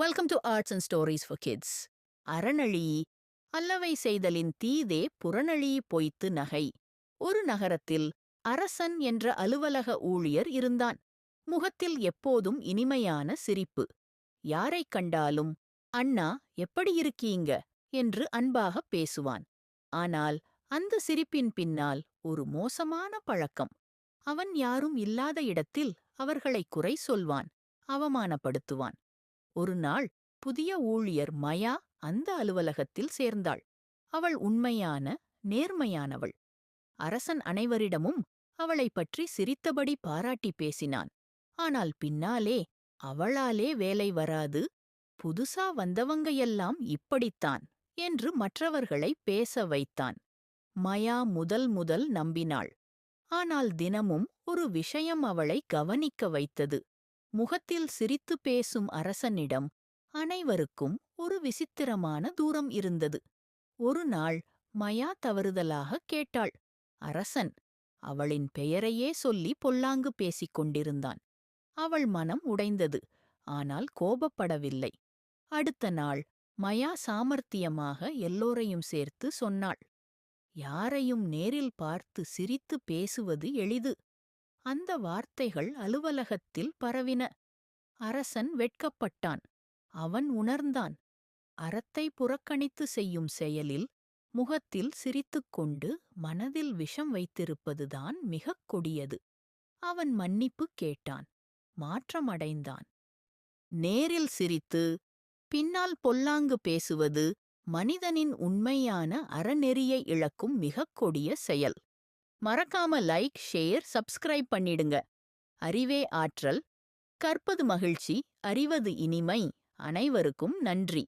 Welcome to arts and stories for kids. அறநழி அல்லவை செய்தலின் தீதே புறநழி பொய்த்து நகை. ஒரு நகரத்தில் அரசன் என்ற அலுவலக ஊழியர் இருந்தான். முகத்தில் எப்போதும் இனிமையான சிரிப்பு. யாரைக் கண்டாலும் அண்ணா எப்படி இருக்கீங்க என்று அன்பாகப் பேசுவான். ஆனால் அந்த சிரிப்பின் பின்னால் ஒரு மோசமான பழக்கம். அவன் யாரும் இல்லாத இடத்தில் அவர்களை குறை சொல்வான், அவமானப்படுத்துவான். ஒரு நாள் புதிய ஊழியர் மயா அந்த அலுவலகத்தில் சேர்ந்தாள். அவள் உண்மையான, நேர்மையானவள். அரசன் அனைவரிடமும் அவளைப் பற்றி சிரித்தபடி பாராட்டி பேசினான். ஆனால் பின்னாலே அவளாலே வேலை வராது, புதுசா வந்தவங்க எல்லாம் இப்படித்தான் என்று மற்றவர்களை பேச வைத்தான். மயா முதல் முதல் நம்பினாள். ஆனால் தினமும் ஒரு விஷயம் அவளை கவனிக்க வைத்தது. முகத்தில் சிரித்து பேசும் அரசனிடம் அனைவருக்கும் ஒரு விசித்திரமான தூரம் இருந்தது. ஒரு நாள் மயா தவறுதலாக கேட்டாள். அரசன் அவளின் பெயரையே சொல்லி பொல்லாங்கு பேசிக் கொண்டிருந்தான். அவள் மனம் உடைந்தது, ஆனால் கோபப்படவில்லை. அடுத்த நாள் மயா சாமர்த்தியமாக எல்லோரையும் சேர்த்து சொன்னாள். யாரையும் நேரில் பார்த்து சிரித்து பேசுவது எளிது. அந்த வார்த்தைகள் அலுவலகத்தில் பரவின. அரசன் வெட்கப்பட்டான். அவன் உணர்ந்தான், அறத்தை புறக்கணித்து செய்யும் செயலில் முகத்தில் சிரித்துக்கொண்டு மனதில் விஷம் வைத்திருப்பதுதான் மிகக் கொடியது. அவன் மன்னிப்பு கேட்டான், மாற்றமடைந்தான். நேரில் சிரித்து பின்னால் பொல்லாங்கு பேசுவது மனிதனின் உண்மையான அறநெறியை இழக்கும் மிகக் கொடிய செயல். மறக்காம லைக், ஷேர், சப்ஸ்கிரைப் பண்ணிடுங்க. அறிவே ஆற்றல், கற்பது மகிழ்ச்சி, அறிவது இனிமை. அனைவருக்கும் நன்றி.